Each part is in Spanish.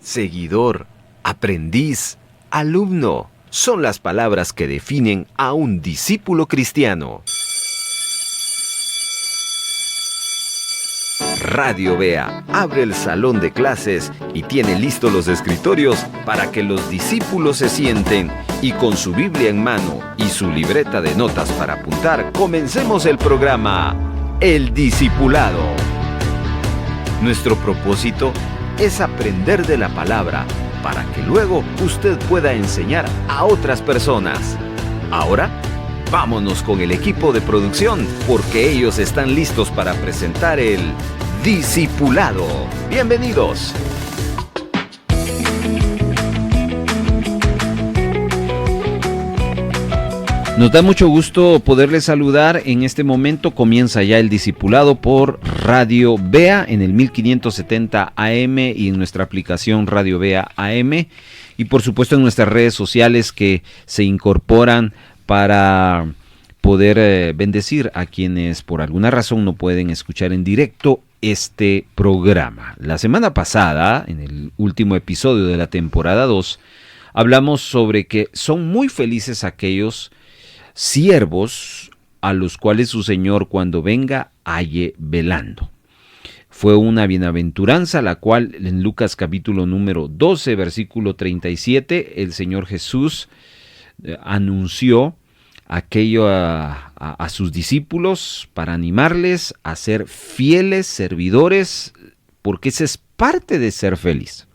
seguidor, aprendiz, alumno, son las palabras que definen a un discípulo cristiano. Radio Bea abre el salón de clases y tiene listos los escritorios para que los discípulos se sienten y con su Biblia en mano y su libreta de notas para apuntar, comencemos el programa El Discipulado. Nuestro propósito es aprender de la palabra para que luego usted pueda enseñar a otras personas. Ahora, vámonos con el equipo de producción porque ellos están listos para presentar el Discipulado. Bienvenidos. Nos da mucho gusto poderles saludar. En este momento comienza ya el Discipulado por Radio Bea en el 1570 AM y en nuestra aplicación Radio Bea AM y por supuesto en nuestras redes sociales que se incorporan para poder bendecir a quienes por alguna razón no pueden escuchar en directo este programa. La semana pasada, en el último episodio de la temporada 2, hablamos sobre que son muy felices aquellos siervos a los cuales su Señor cuando venga halle velando. Fue una bienaventuranza la cual en Lucas capítulo número 12 versículo 37 el Señor Jesús anunció aquello a sus discípulos para animarles a ser fieles servidores porque esa es parte de ser feliz.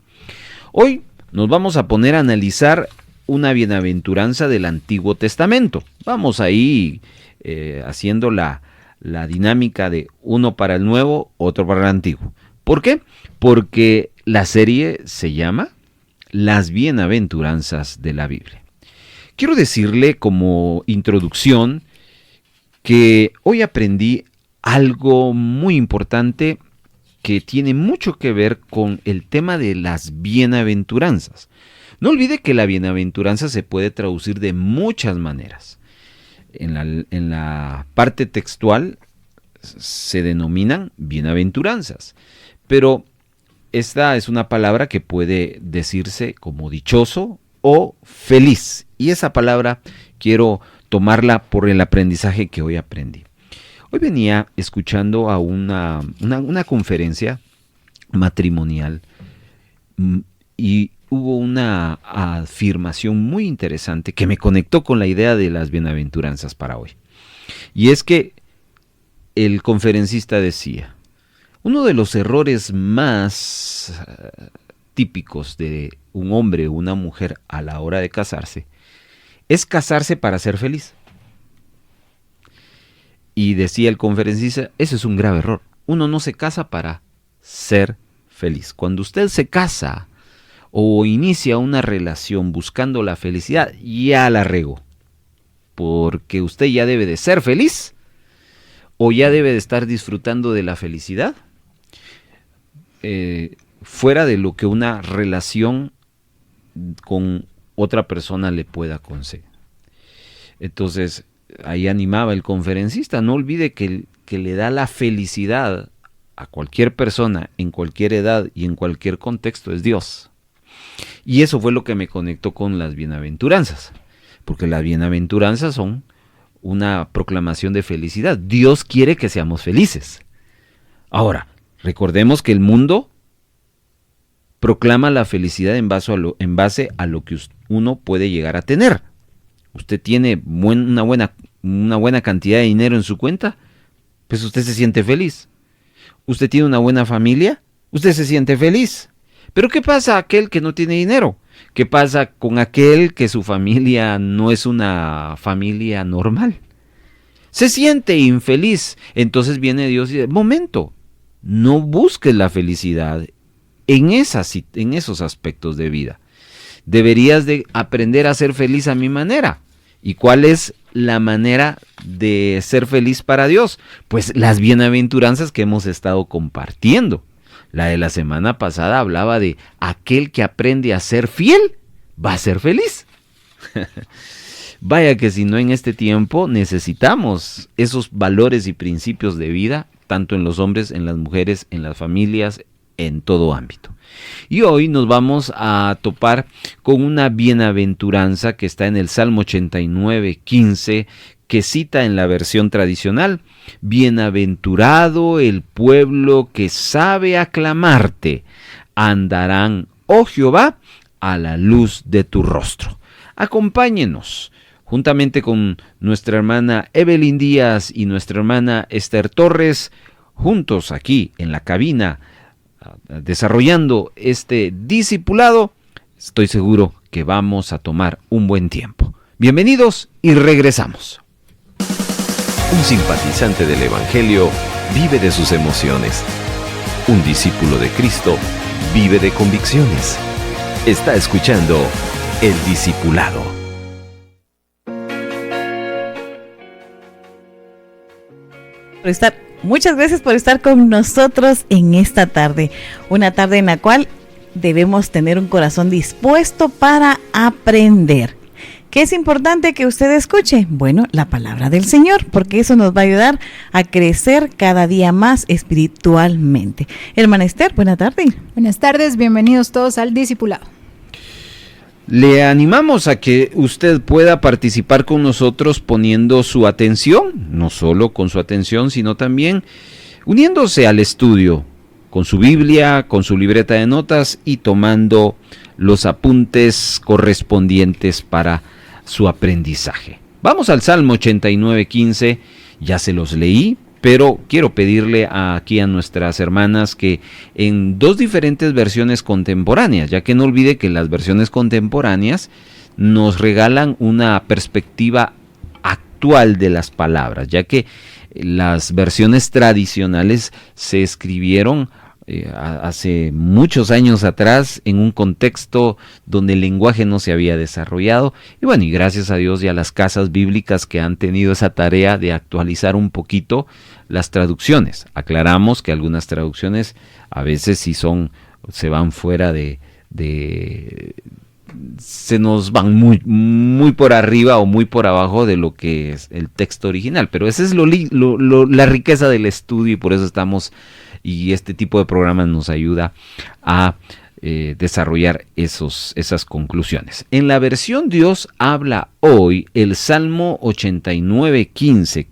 Hoy nos vamos a poner a analizar una bienaventuranza del Antiguo Testamento. Vamos ahí haciendo la dinámica de uno para el Nuevo, otro para el Antiguo. ¿Por qué? Porque la serie se llama Las Bienaventuranzas de la Biblia. Quiero decirle como introducción que hoy aprendí algo muy importante que tiene mucho que ver con el tema de las bienaventuranzas. No olvide que la bienaventuranza se puede traducir de muchas maneras. En la parte textual se denominan bienaventuranzas, pero esta es una palabra que puede decirse como dichoso o feliz. Y esa palabra quiero tomarla por el aprendizaje que hoy aprendí. Hoy venía escuchando a una conferencia matrimonial y hubo una afirmación muy interesante que me conectó con la idea de las bienaventuranzas para hoy. Y es que el conferencista decía, uno de los errores más típicos de un hombre o una mujer a la hora de casarse es casarse para ser feliz. Y decía el conferencista, eso es un grave error. Uno no se casa para ser feliz. Cuando usted se casa o inicia una relación buscando la felicidad, ya la regó. Porque usted ya debe de ser feliz o ya debe de estar disfrutando de la felicidad fuera de lo que una relación con otra persona le pueda conceder. Entonces, ahí animaba el conferencista, no olvide que le da la felicidad a cualquier persona, en cualquier edad y en cualquier contexto, es Dios. Y eso fue lo que me conectó con las bienaventuranzas, porque las bienaventuranzas son una proclamación de felicidad. Dios quiere que seamos felices. Ahora, recordemos que el mundo proclama la felicidad en base a lo que uno puede llegar a tener. Usted tiene una buena cantidad de dinero en su cuenta, pues usted se siente feliz. Usted tiene una buena familia, usted se siente feliz. Pero ¿qué pasa aquel que no tiene dinero? ¿Qué pasa con aquel que su familia no es una familia normal? Se siente infeliz. Entonces viene Dios y dice, momento, no busques la felicidad en esos aspectos de vida. Deberías de aprender a ser feliz a mi manera. ¿Y cuál es la manera de ser feliz para Dios? Pues las bienaventuranzas que hemos estado compartiendo. La de la semana pasada hablaba de aquel que aprende a ser fiel, va a ser feliz. Vaya que si no en este tiempo necesitamos esos valores y principios de vida, tanto en los hombres, en las mujeres, en las familias, en todo ámbito. Y hoy nos vamos a topar con una bienaventuranza que está en el Salmo 89:15, que cita en la versión tradicional: bienaventurado el pueblo que sabe aclamarte, andarán, oh Jehová, a la luz de tu rostro. Acompáñenos, juntamente con nuestra hermana Evelyn Díaz y nuestra hermana Esther Torres, juntos aquí en la cabina, desarrollando este discipulado. Estoy seguro que vamos a tomar un buen tiempo. Bienvenidos y regresamos. Un simpatizante del Evangelio vive de sus emociones. Un discípulo de Cristo vive de convicciones. Está escuchando El Discipulado. Muchas gracias por estar con nosotros en esta tarde. Una tarde en la cual debemos tener un corazón dispuesto para aprender. ¿Qué es importante que usted escuche? Bueno, la palabra del Señor, porque eso nos va a ayudar a crecer cada día más espiritualmente. Hermana Esther, buena tarde. Buenas tardes, bienvenidos todos al Discipulado. Le animamos a que usted pueda participar con nosotros poniendo su atención, no solo con su atención, sino también uniéndose al estudio, con su Biblia, con su libreta de notas y tomando los apuntes correspondientes para su aprendizaje. Vamos al Salmo 89:15, ya se los leí, pero quiero pedirle aquí a nuestras hermanas que en dos diferentes versiones contemporáneas, ya que no olvide que las versiones contemporáneas nos regalan una perspectiva actual de las palabras, ya que las versiones tradicionales se escribieron hace muchos años atrás en un contexto donde el lenguaje no se había desarrollado, y bueno, y gracias a Dios y a las casas bíblicas que han tenido esa tarea de actualizar un poquito las traducciones. Aclaramos que algunas traducciones a veces sí se van fuera se nos van muy por arriba o muy por abajo de lo que es el texto original, pero esa es la riqueza del estudio, y por eso estamos, y este tipo de programas nos ayuda a desarrollar esas conclusiones. En la versión Dios habla hoy, el Salmo 89:15,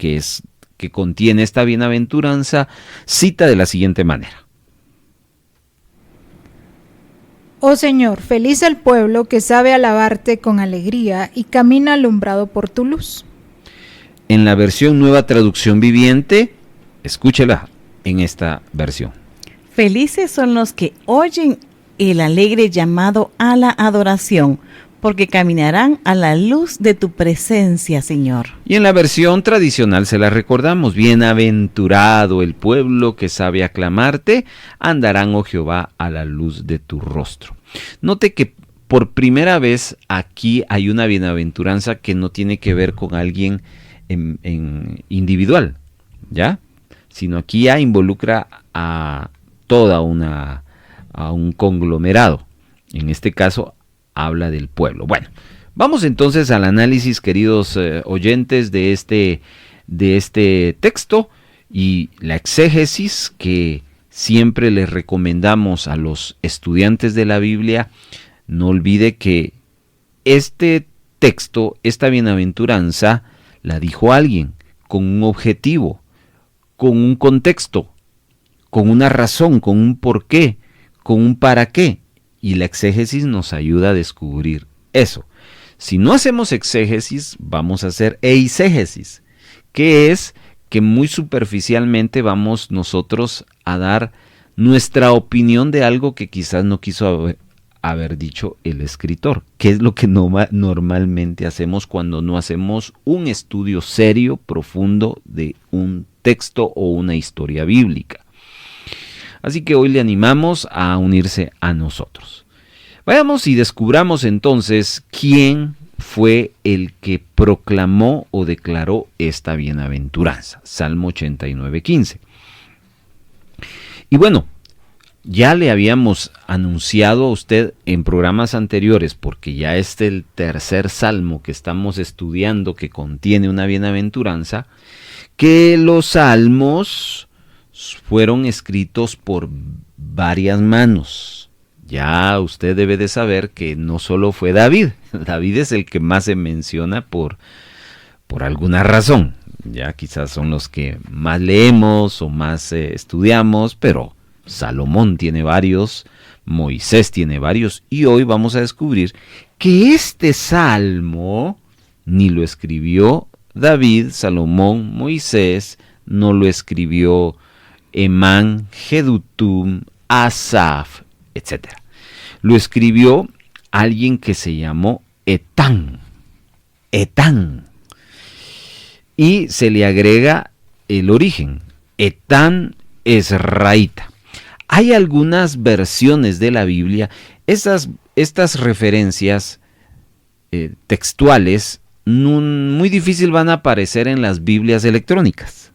que contiene esta bienaventuranza, cita de la siguiente manera: Oh Señor, feliz el pueblo que sabe alabarte con alegría y camina alumbrado por tu luz. En la versión Nueva Traducción Viviente, escúchela en esta versión. Felices son los que oyen el alegre llamado a la adoración, porque caminarán a la luz de tu presencia, Señor. Y en la versión tradicional se la recordamos: bienaventurado el pueblo que sabe aclamarte, andarán, oh Jehová, a la luz de tu rostro. Note que por primera vez aquí hay una bienaventuranza que no tiene que ver con alguien en individual, ¿ya? Sino aquí ya involucra a un conglomerado. En este caso habla del pueblo. Bueno, vamos entonces al análisis, queridos oyentes, de este texto y la exégesis que siempre les recomendamos a los estudiantes de la Biblia. No olvide que este texto, esta bienaventuranza, la dijo alguien con un objetivo, con un contexto, con una razón, con un porqué, con un para qué. Y la exégesis nos ayuda a descubrir eso. Si no hacemos exégesis, vamos a hacer eisegesis, que es que muy superficialmente vamos nosotros a dar nuestra opinión de algo que quizás no quiso haber dicho el escritor, que es lo que normalmente hacemos cuando no hacemos un estudio serio, profundo de un texto o una historia bíblica. Así que hoy le animamos a unirse a nosotros. Vayamos y descubramos entonces quién fue el que proclamó o declaró esta bienaventuranza. Salmo 89:15. Y bueno, ya le habíamos anunciado a usted en programas anteriores, porque ya es el tercer salmo que estamos estudiando que contiene una bienaventuranza, que los salmos fueron escritos por varias manos. Ya usted debe de saber que no solo fue David. David es el que más se menciona por alguna razón. Ya quizás son los que más leemos o más estudiamos, pero Salomón tiene varios, Moisés tiene varios, y hoy vamos a descubrir que este salmo ni lo escribió David, Salomón, Moisés, no lo escribió Emán, Jedutum, Asaf, etc. Lo escribió alguien que se llamó Etán. Y se le agrega el origen, Etán Ezraíta. Hay algunas versiones de la Biblia, estas referencias textuales muy difícil van a aparecer en las Biblias electrónicas.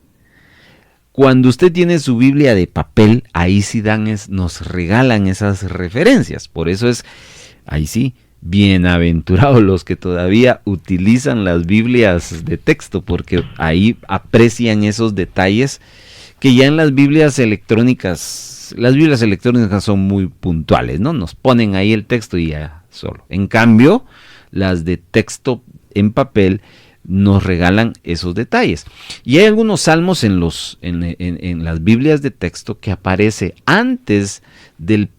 Cuando usted tiene su Biblia de papel, ahí sí nos regalan esas referencias. Por eso ahí sí, bienaventurados los que todavía utilizan las Biblias de texto, porque ahí aprecian esos detalles que ya en las Biblias electrónicas son muy puntuales, ¿no? Nos ponen ahí el texto y ya solo. En cambio, las de texto en papel nos regalan esos detalles. Y hay algunos salmos en las Biblias de texto que aparece antes del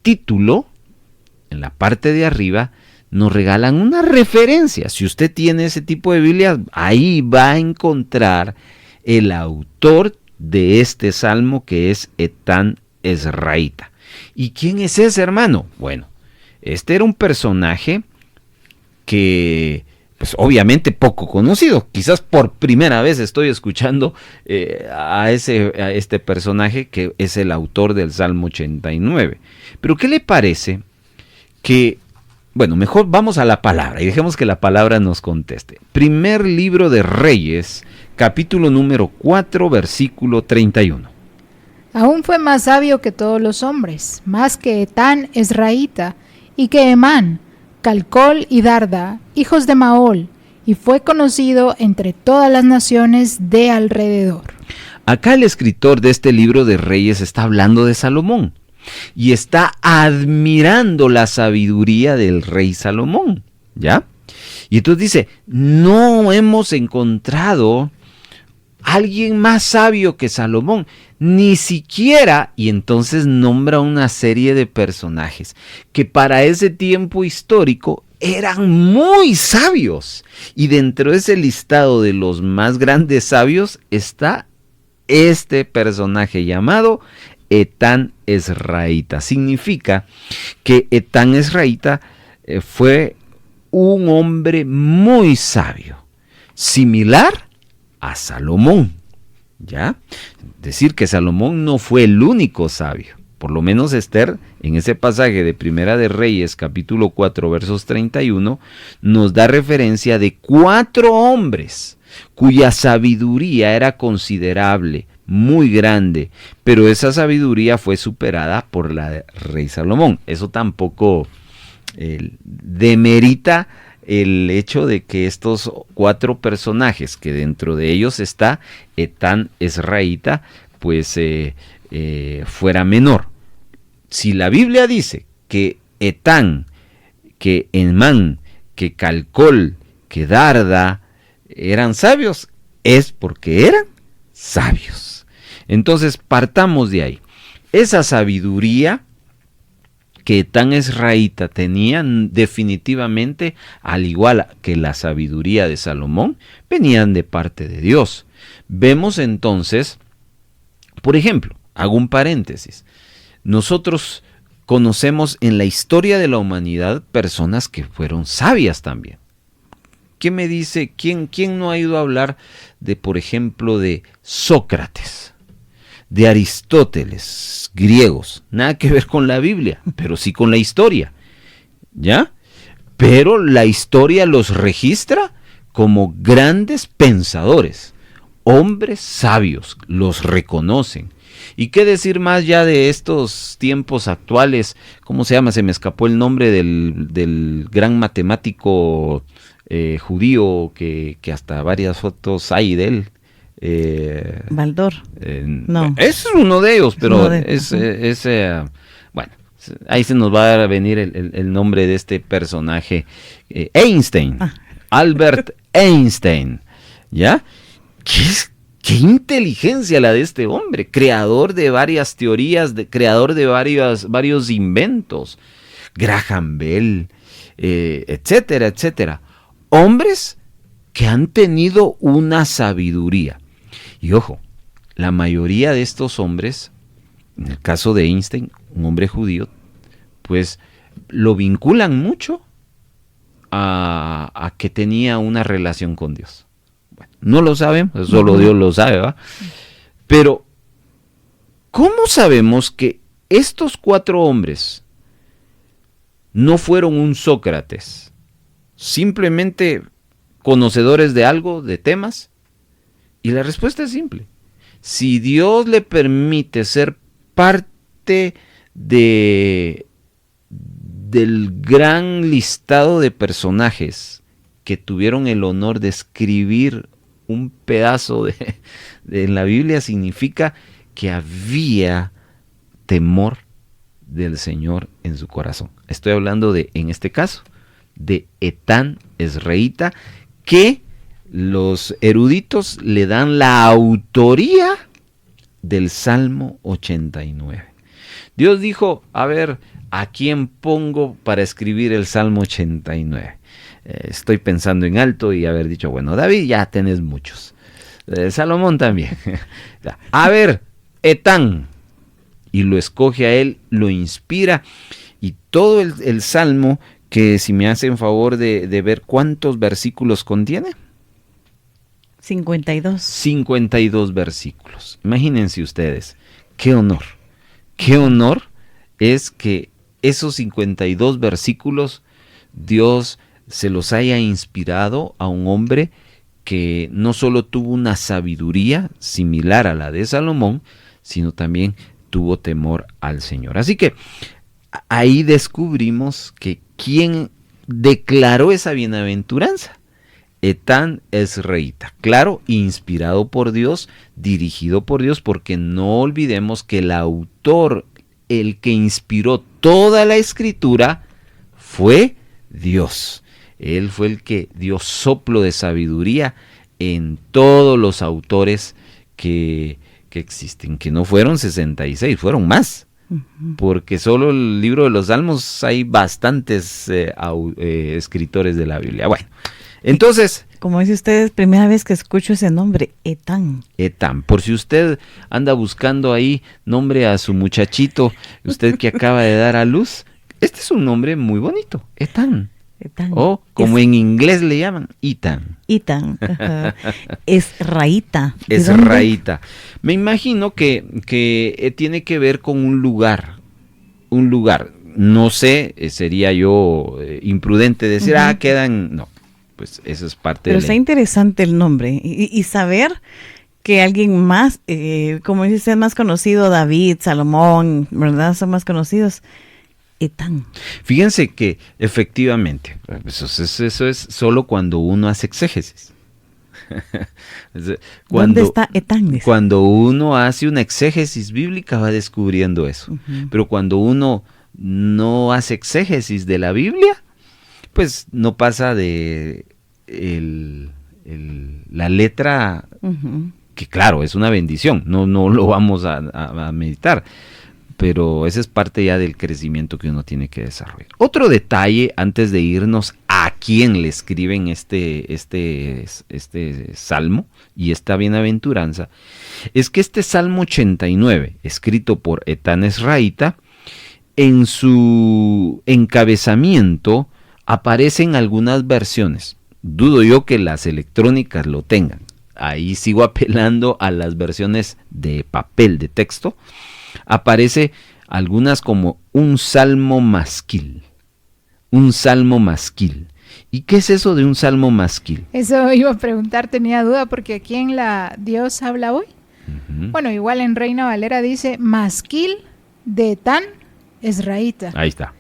título, en la parte de arriba, nos regalan una referencia. Si usted tiene ese tipo de Biblia, ahí va a encontrar el autor de este salmo, que es Etán Ezraíta. ¿Y quién es ese, hermano? Bueno, este era un personaje que, pues obviamente poco conocido. Quizás por primera vez estoy escuchando a este personaje que es el autor del Salmo 89. Pero ¿qué le parece que, bueno, mejor vamos a la palabra y dejemos que la palabra nos conteste? Primer libro de Reyes, capítulo número 4, versículo 31. Aún fue más sabio que todos los hombres, más que Etán Ezraíta, y que Emán, Calcol y Darda, hijos de Maol, y fue conocido entre todas las naciones de alrededor. Acá el escritor de este libro de Reyes está hablando de Salomón y está admirando la sabiduría del rey Salomón, ¿ya? Y entonces dice, no hemos encontrado alguien más sabio que Salomón, ni siquiera, y entonces nombra una serie de personajes que para ese tiempo histórico eran muy sabios. Y dentro de ese listado de los más grandes sabios está este personaje llamado Etán Ezraíta. Significa que Etán Ezraíta fue un hombre muy sabio, similar a Salomón, ¿ya? Decir que Salomón no fue el único sabio. Por lo menos Esther, en ese pasaje de Primera de Reyes, capítulo 4, versos 31, nos da referencia de 4 hombres cuya sabiduría era considerable, muy grande, pero esa sabiduría fue superada por la de rey Salomón. Eso tampoco demerita el hecho de que estos 4 personajes, que dentro de ellos está Etán Ezraíta, pues fuera menor. Si la Biblia dice que Etán, que Emán, que Calcol, que Darda eran sabios, es porque eran sabios. Entonces partamos de ahí. Esa sabiduría que Etán Ezraíta tenía, definitivamente, al igual que la sabiduría de Salomón, venían de parte de Dios. Vemos entonces, por ejemplo, hago un paréntesis, nosotros conocemos en la historia de la humanidad personas que fueron sabias también. ¿Qué me dice? ¿Quién no ha ido a hablar de, por ejemplo, de Sócrates, de Aristóteles, griegos? Nada que ver con la Biblia, pero sí con la historia, ¿ya? Pero la historia los registra como grandes pensadores, hombres sabios, los reconocen. ¿Y qué decir más ya de estos tiempos actuales? ¿Cómo se llama? Se me escapó el nombre del gran matemático judío que hasta varias fotos hay de él. Baldor. No. Es uno de ellos, pero Uno de- bueno, ahí se nos va a venir el nombre de este personaje, Einstein, Albert Einstein, ¿ya? ¿Qué inteligencia la de este hombre? Creador de varias teorías, creador de varios inventos, Graham Bell, etcétera, etcétera. Hombres que han tenido una sabiduría. Y ojo, la mayoría de estos hombres, en el caso de Einstein, un hombre judío, pues lo vinculan mucho a que tenía una relación con Dios. Bueno, no lo sabemos, solo Dios lo sabe, ¿va? Pero, ¿cómo sabemos que estos 4 hombres no fueron un Sócrates? Simplemente conocedores de algo, de temas. Y la respuesta es simple. Si Dios le permite ser parte del gran listado de personajes que tuvieron el honor de escribir un pedazo de la Biblia, significa que había temor del Señor en su corazón. Estoy hablando de, en este caso, de Etán Ezreíta, que los eruditos le dan la autoría del Salmo 89. Dios dijo, a ver, ¿a quién pongo para escribir el Salmo 89? Estoy pensando en alto y haber dicho, bueno, David, ya tenés muchos. Salomón también. A ver, Etán. Y lo escoge a él, lo inspira. Y todo el Salmo, que si me hacen favor de ver cuántos versículos contiene. 52. 52 versículos. Imagínense ustedes, qué honor es que esos 52 versículos Dios se los haya inspirado a un hombre que no solo tuvo una sabiduría similar a la de Salomón, sino también tuvo temor al Señor. Así que ahí descubrimos que quien declaró esa bienaventuranza, Etán Ezreíta, claro, inspirado por Dios, dirigido por Dios, porque no olvidemos que el autor, el que inspiró toda la escritura, fue Dios. Él fue el que dio soplo de sabiduría en todos los autores que existen, que no fueron 66, fueron más. Porque solo el libro de los Salmos hay bastantes escritores de la Biblia. Bueno, entonces, como dice usted, es primera vez que escucho ese nombre, Etán. Etán, por si usted anda buscando ahí nombre a su muchachito, usted que acaba de dar a luz, este es un nombre muy bonito, Etán. Etán. O como en inglés le llaman, Etán. Etán. Ezreíta. Ezreíta. Me imagino que tiene que ver con un lugar. No sé, sería yo imprudente decir, quedan... No, pues eso es parte Pero está interesante el nombre. Y saber que alguien más, como dice usted, más conocido, David, Salomón, ¿verdad? Son más conocidos. Etán. Fíjense que efectivamente, eso es solo cuando uno hace exégesis. ¿Dónde está Etán? Cuando uno hace una exégesis bíblica va descubriendo eso. Pero cuando uno no hace exégesis de la Biblia, pues no pasa de la letra, que claro, es una bendición, no lo vamos a meditar. Pero esa es parte ya del crecimiento que uno tiene que desarrollar. Otro detalle, antes de irnos a quién le escriben este salmo y esta bienaventuranza, es que este Salmo 89, escrito por Etán Ezreíta, en su encabezamiento aparecen algunas versiones. Dudo yo que las electrónicas lo tengan. Ahí sigo apelando a las versiones de papel, de texto. Aparece algunas como un salmo masquil. Un salmo masquil. ¿Y qué es eso de un salmo masquil? Eso iba a preguntar, tenía duda, porque aquí en la Dios habla hoy. Bueno, igual en Reina Valera dice masquil de Etán Ezreíta. Ahí está.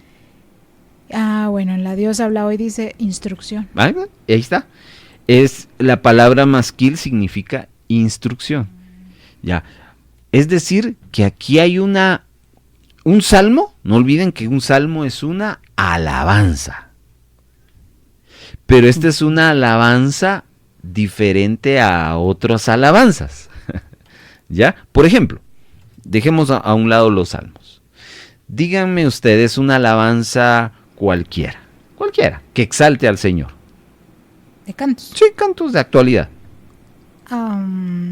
Bueno, en la Dios habla hoy dice instrucción. Ahí está. La palabra masquil significa instrucción. Ya. Es decir, que aquí hay un salmo, no olviden que un salmo es una alabanza. Pero esta es una alabanza diferente a otras alabanzas. ¿Ya? Por ejemplo, dejemos a un lado los salmos. Díganme ustedes una alabanza cualquiera, que exalte al Señor. ¿De cantos? Sí, cantos de actualidad.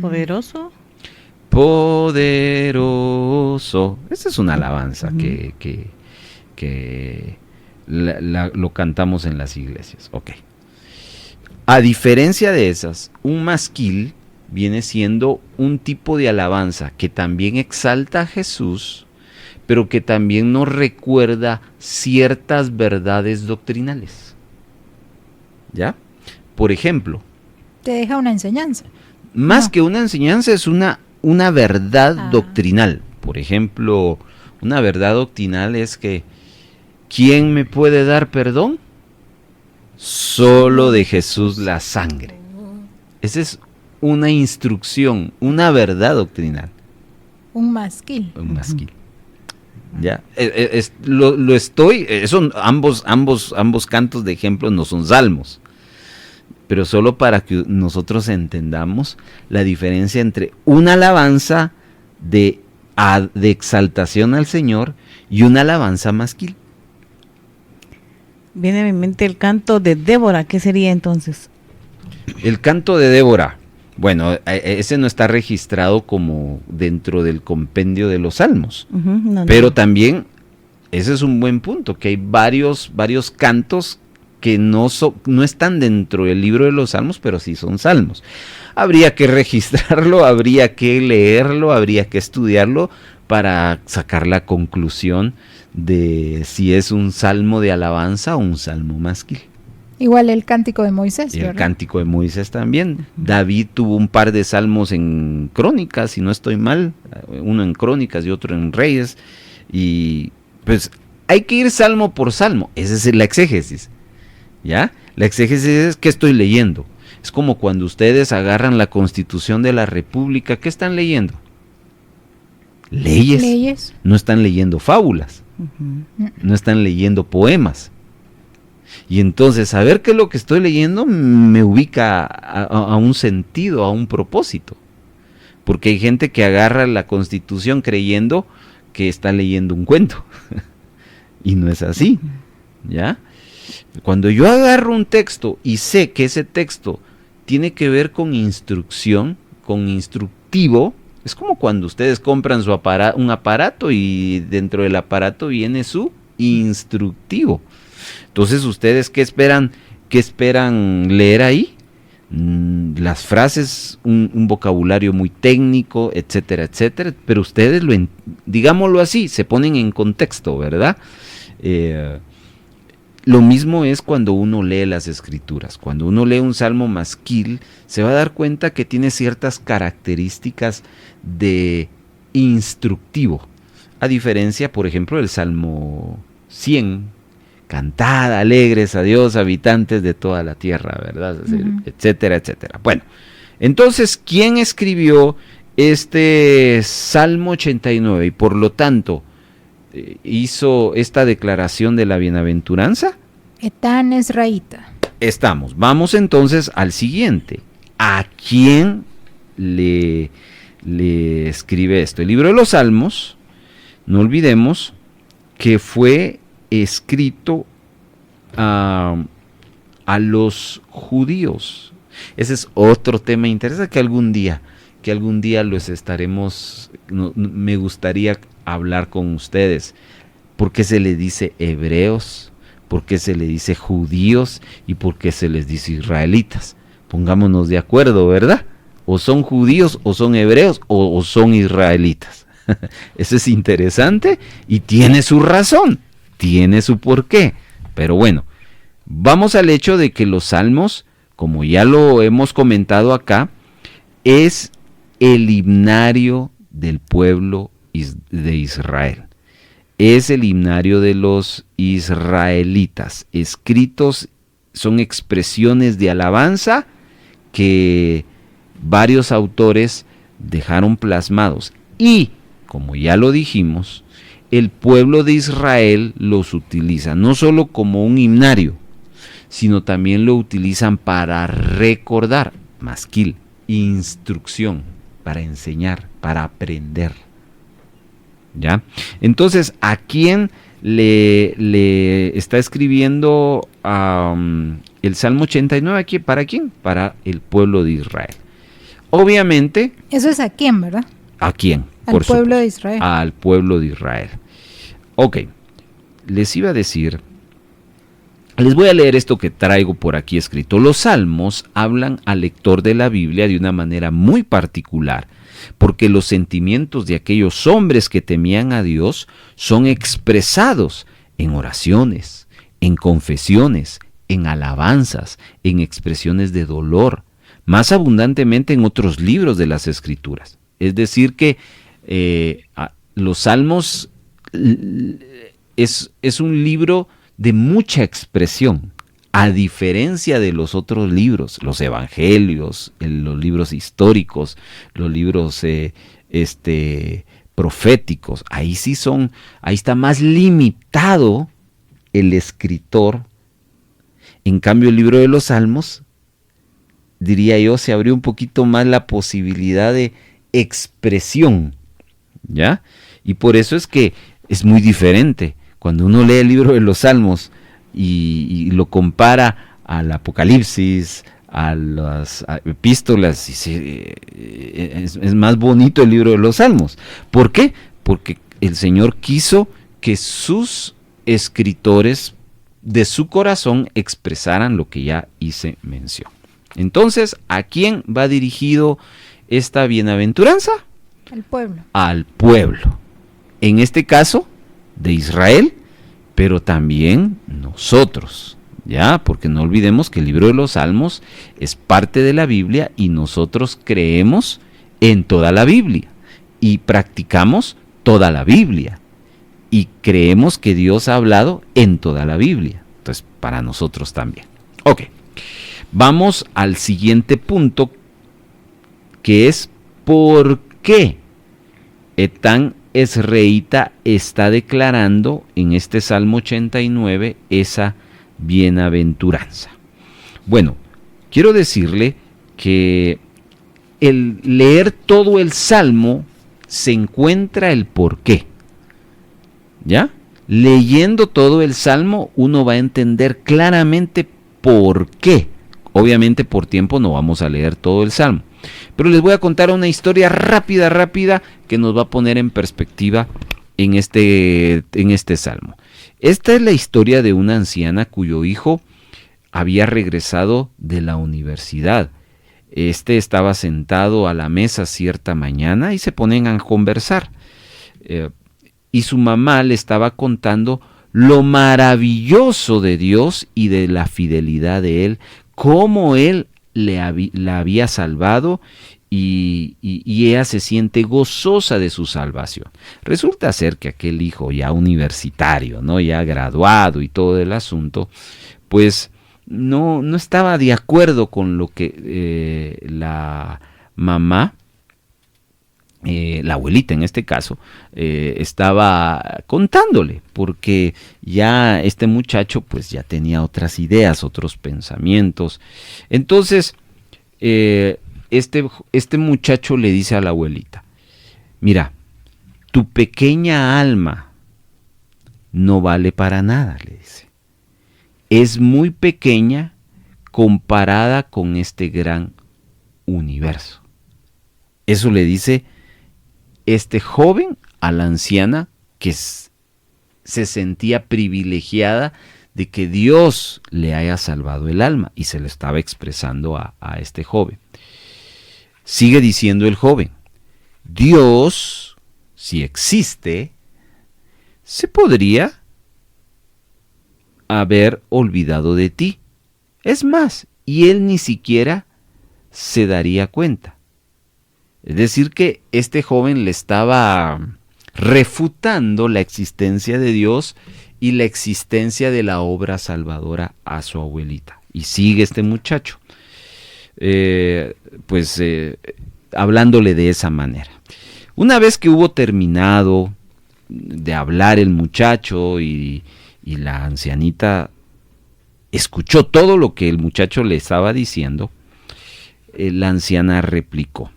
Poderoso. Poderoso. Esa es una alabanza que lo cantamos en las iglesias. Ok. A diferencia de esas, un masquil viene siendo un tipo de alabanza que también exalta a Jesús, pero que también nos recuerda ciertas verdades doctrinales. ¿Ya? Por ejemplo, Te deja una enseñanza. más que una enseñanza, es una verdad doctrinal. Por ejemplo, una verdad doctrinal es que ¿quién me puede dar perdón? Solo de Jesús la sangre. Esa es una instrucción, una verdad doctrinal. Un masquil. Un masquil. Ya, ambos cantos de ejemplo no son salmos, pero solo para que nosotros entendamos la diferencia entre una alabanza de exaltación al Señor y una alabanza masquil. Viene a mi mente el canto de Débora. ¿Qué sería entonces? El canto de Débora, bueno, ese no está registrado como dentro del compendio de los salmos, pero también ese es un buen punto, que hay varios cantos que no están dentro del libro de los salmos, pero sí son salmos. Habría que registrarlo, habría que leerlo, habría que estudiarlo para sacar la conclusión de si es un salmo de alabanza o un salmo masquil. Igual el cántico de Moisés, El ¿verdad? cántico de Moisés también. David tuvo un par de salmos en Crónicas, si no estoy mal, uno en Crónicas y otro en Reyes, y pues hay que ir salmo por salmo. Esa es la exégesis, ¿ya? La exégesis es ¿qué estoy leyendo? Es como cuando ustedes agarran la Constitución de la República, ¿qué están leyendo? Leyes. No están leyendo fábulas, no están leyendo poemas. Y entonces saber qué es lo que estoy leyendo me ubica a un sentido, a un propósito. Porque hay gente que agarra la Constitución creyendo que está leyendo un cuento. Y no es así, ¿ya? Cuando yo agarro un texto y sé que ese texto tiene que ver con instrucción, con instructivo, es como cuando ustedes compran un aparato y dentro del aparato viene su instructivo. Entonces, ¿ustedes qué esperan leer ahí? Las frases, un vocabulario muy técnico, etcétera, etcétera, pero ustedes digámoslo así, se ponen en contexto, ¿verdad? Lo mismo es cuando uno lee las escrituras. Cuando uno lee un salmo masquil, se va a dar cuenta que tiene ciertas características de instructivo, a diferencia, por ejemplo, del salmo 100, cantad alegres a Dios, habitantes de toda la tierra, ¿verdad? Etcétera, etcétera. Bueno, entonces, ¿quién escribió este Salmo 89 y por lo tanto hizo esta declaración de la bienaventuranza? Etán Esraíta. Vamos entonces al siguiente. ¿A quién le escribe esto? El libro de los Salmos, no olvidemos que fue escrito a los judíos. Ese es otro tema interesante que algún día los estaremos, me gustaría hablar con ustedes. ¿Por qué se le dice hebreos? ¿Por qué se le dice judíos? ¿Y por qué se les dice israelitas? Pongámonos de acuerdo, ¿verdad? O son judíos, o son hebreos, o son israelitas. Eso es interesante y tiene su razón. Tiene su porqué, pero bueno, vamos al hecho de que los salmos, como ya lo hemos comentado acá, es el himnario del pueblo de Israel. Es el himnario de los israelitas. Escritos son expresiones de alabanza que varios autores dejaron plasmados y, como ya lo dijimos, el pueblo de Israel los utiliza no solo como un himnario, sino también lo utilizan para recordar, masquil, instrucción, para enseñar, para aprender. ¿Ya? Entonces, ¿a quién le está escribiendo el Salmo 89? ¿Aquí? ¿Para quién? Para el pueblo de Israel. Obviamente. Eso es a quién, ¿verdad? ¿A quién? Al pueblo de Israel. Al pueblo de Israel. Ok. Les iba a decir. Les voy a leer esto que traigo por aquí escrito. Los salmos hablan al lector de la Biblia de una manera muy particular, porque los sentimientos de aquellos hombres que temían a Dios son expresados en oraciones, en confesiones, en alabanzas, en expresiones de dolor, más abundantemente en otros libros de las Escrituras. Es decir que los salmos es un libro de mucha expresión, a diferencia de los otros libros, los evangelios, los libros históricos, los libros proféticos. Ahí está más limitado el escritor. En cambio, el libro de los Salmos, diría yo, se abrió un poquito más la posibilidad de expresión, ¿ya? Y por eso es que es muy diferente. Cuando uno lee el libro de los Salmos y lo compara al Apocalipsis, a las epístolas, es más bonito el libro de los Salmos. ¿Por qué? Porque el Señor quiso que sus escritores de su corazón expresaran lo que ya hice mención. Entonces, ¿a quién va dirigido esta bienaventuranza? Al pueblo. Al pueblo. En este caso, de Israel, pero también nosotros, ¿ya? Porque no olvidemos que el libro de los Salmos es parte de la Biblia y nosotros creemos en toda la Biblia y practicamos toda la Biblia y creemos que Dios ha hablado en toda la Biblia. Entonces, para nosotros también. Ok, vamos al siguiente punto, que es ¿por qué Etán Ezreíta está declarando en este Salmo 89 esa bienaventuranza? Bueno, quiero decirle que el leer todo el Salmo se encuentra el porqué, ¿ya? Leyendo todo el Salmo uno va a entender claramente por qué. Obviamente por tiempo no vamos a leer todo el Salmo, pero les voy a contar una historia rápida que nos va a poner en perspectiva en este Salmo. Esta es la historia de una anciana cuyo hijo había regresado de la universidad. Estaba sentado a la mesa cierta mañana y se ponen a conversar. Y su mamá le estaba contando lo maravilloso de Dios y de la fidelidad de Él, cómo Él la había salvado y ella se siente gozosa de su salvación. Resulta ser que aquel hijo ya universitario, ¿no? Ya graduado y todo el asunto, pues no estaba de acuerdo con lo que la mamá, la abuelita en este caso, estaba contándole, porque ya este muchacho pues ya tenía otras ideas, otros pensamientos. Entonces este muchacho le dice a la abuelita: mira, tu pequeña alma no vale para nada, le dice. Es muy pequeña comparada con este gran universo. Eso le dice este joven a la anciana, que se sentía privilegiada de que Dios le haya salvado el alma, y se lo estaba expresando a este joven. Sigue diciendo el joven: Dios, si existe, se podría haber olvidado de ti. Es más, y él ni siquiera se daría cuenta. Es decir, que este joven le estaba refutando la existencia de Dios y la existencia de la obra salvadora a su abuelita. Y sigue este muchacho: hablándole de esa manera. Una vez que hubo terminado de hablar el muchacho y la ancianita escuchó todo lo que el muchacho le estaba diciendo, la anciana replicó: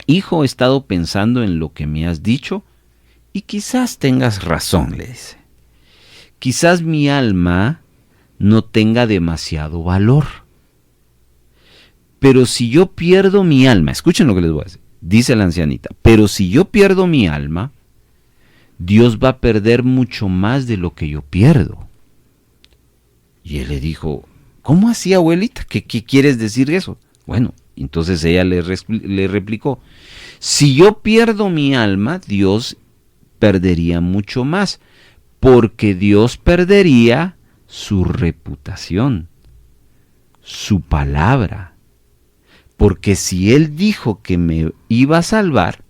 hijo, he estado pensando en lo que me has dicho y quizás tengas razón, le dice. Quizás mi alma no tenga demasiado valor. Pero si yo pierdo mi alma, escuchen lo que les voy a decir, dice la ancianita, pero si yo pierdo mi alma, Dios va a perder mucho más de lo que yo pierdo. Y él le dijo: ¿cómo así, abuelita? ¿Qué quieres decir eso? Bueno, entonces ella le replicó: si yo pierdo mi alma, Dios perdería mucho más, porque Dios perdería su reputación, su palabra. Porque si Él dijo que me iba a salvar,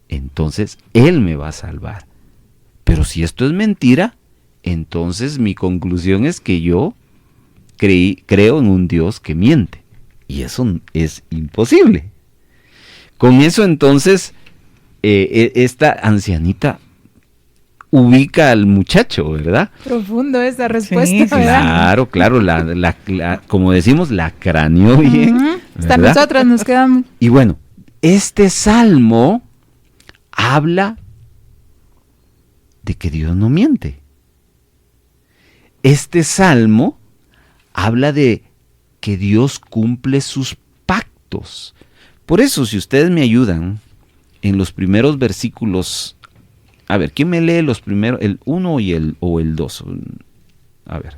entonces Él me va a salvar. Pero si esto es mentira, entonces mi conclusión es que yo creo en un Dios que miente. Y eso es imposible. Con eso entonces, esta ancianita ubica al muchacho, ¿verdad? Profundo esa respuesta, Sí, sí, ¿verdad? Claro, como decimos, la craneó bien. Hasta ¿verdad? nosotras nos quedamos. Y bueno, este salmo habla de que Dios no miente. Este salmo habla de que Dios cumple sus pactos. Por eso, si ustedes me ayudan, en los primeros versículos, a ver, ¿quién me lee los primeros, el 1 o el 2? A ver.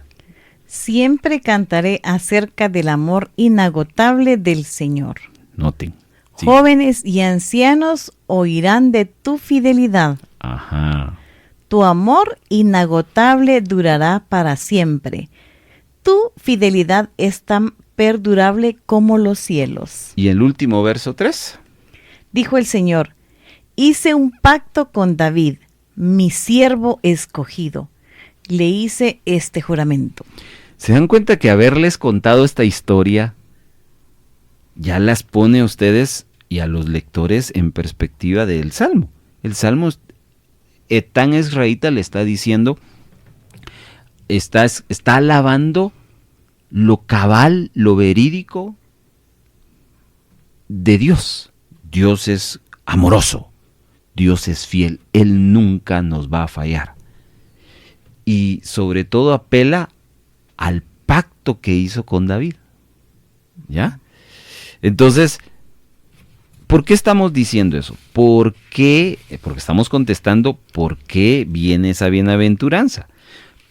Siempre cantaré acerca del amor inagotable del Señor. Noten. Sí. Jóvenes y ancianos oirán de tu fidelidad. Ajá. Tu amor inagotable durará para siempre. Tu fidelidad es tan perdurable como los cielos. ¿Y el último verso 3? Dijo el Señor: hice un pacto con David, mi siervo escogido. Le hice este juramento. ¿Se dan cuenta que haberles contado esta historia ya las pone a ustedes y a los lectores en perspectiva del Salmo? El Salmo, Etán Ezraíta le está diciendo, está alabando lo cabal, lo verídico de Dios. Dios es amoroso, Dios es fiel, Él nunca nos va a fallar. Y sobre todo apela al pacto que hizo con David. ¿Ya? Entonces, ¿por qué estamos diciendo eso? Porque estamos contestando por qué viene esa bienaventuranza.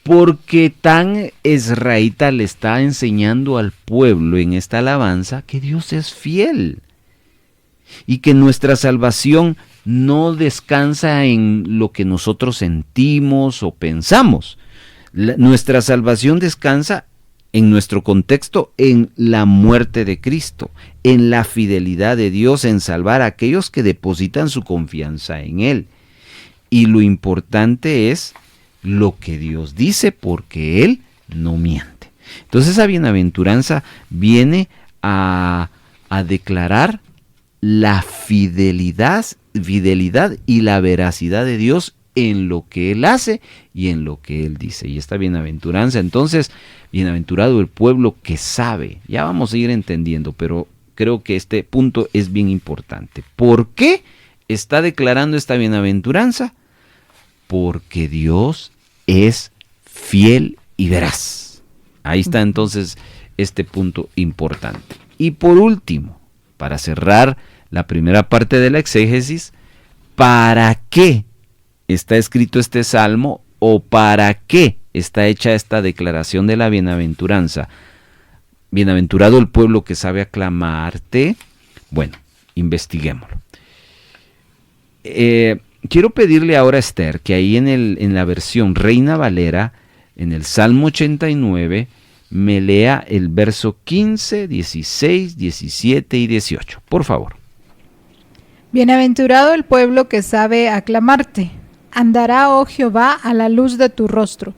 Porque Etán Ezraíta le está enseñando al pueblo en esta alabanza que Dios es fiel y que nuestra salvación no descansa en lo que nosotros sentimos o pensamos. Nuestra salvación descansa en nuestro contexto en la muerte de Cristo, en la fidelidad de Dios en salvar a aquellos que depositan su confianza en Él. Y lo importante es lo que Dios dice, porque Él no miente. Entonces esa bienaventuranza viene a declarar la fidelidad y la veracidad de Dios en lo que Él hace y en lo que Él dice. Y esta bienaventuranza, entonces, bienaventurado el pueblo que sabe. Ya vamos a ir entendiendo, pero creo que este punto es bien importante. ¿Por qué está declarando esta bienaventuranza? Porque Dios es fiel y veraz. Ahí está entonces este punto importante. Y por último, para cerrar la primera parte de la exégesis, ¿para qué está escrito este salmo o para qué está hecha esta declaración de la bienaventuranza? Bienaventurado el pueblo que sabe aclamarte. Bueno, investiguémoslo. Quiero pedirle ahora a Esther que ahí en la versión Reina Valera, en el Salmo 89, me lea el verso 15, 16, 17 y 18. Por favor. Bienaventurado el pueblo que sabe aclamarte. Andará, oh Jehová, a la luz de tu rostro.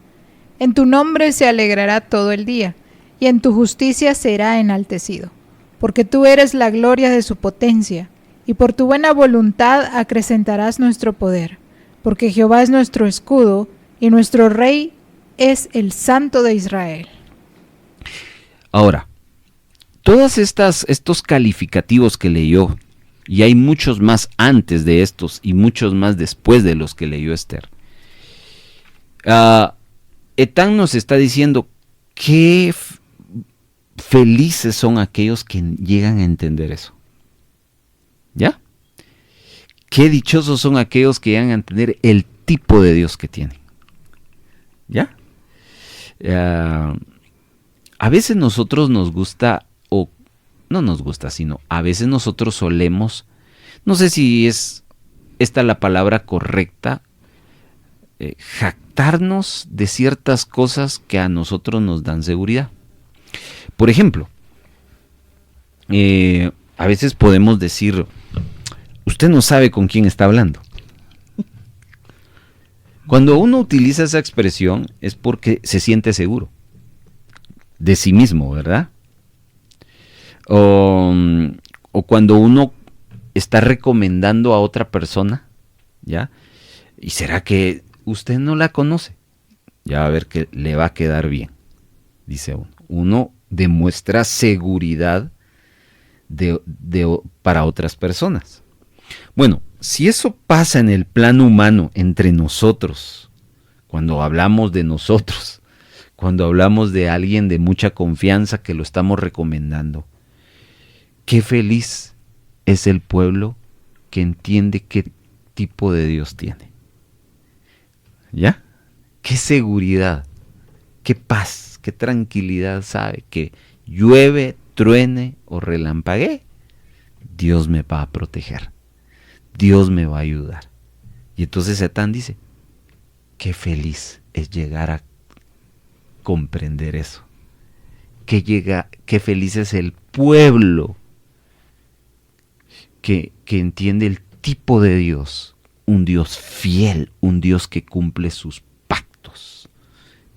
En tu nombre se alegrará todo el día. y en tu justicia será enaltecido, porque tú eres la gloria de su potencia, y por tu buena voluntad acrecentarás nuestro poder, porque Jehová es nuestro escudo, y nuestro Rey es el Santo de Israel. Ahora, todos estos calificativos que leyó, y hay muchos más antes de estos y muchos más después de los que leyó Esther, Etán nos está diciendo qué felices son aquellos que llegan a entender eso. ¿Ya? Qué dichosos son aquellos que llegan a entender el tipo de Dios que tienen. ¿Ya? A veces nosotros nos gusta, o no nos gusta, sino a veces nosotros solemos, no sé si es esta la palabra correcta, jactarnos de ciertas cosas que a nosotros nos dan seguridad. Por ejemplo, a veces podemos decir, usted no sabe con quién está hablando. Cuando uno utiliza esa expresión es porque se siente seguro de sí mismo, ¿verdad? O cuando uno está recomendando a otra persona, ¿ya? ¿Y será que usted no la conoce? Ya va a ver que le va a quedar bien, dice uno. Uno demuestra seguridad para otras personas. Bueno, si eso pasa en el plano humano entre nosotros, cuando hablamos de nosotros, cuando hablamos de alguien de mucha confianza que lo estamos recomendando, qué feliz es el pueblo que entiende qué tipo de Dios tiene. ¿Ya? Qué seguridad, qué paz, qué tranquilidad sabe que llueve, truene o relampaguee, Dios me va a proteger. Dios me va a ayudar. Y entonces Etán dice, qué feliz es llegar a comprender eso. Qué feliz es el pueblo que entiende el tipo de Dios, un Dios fiel, un Dios que cumple sus pactos.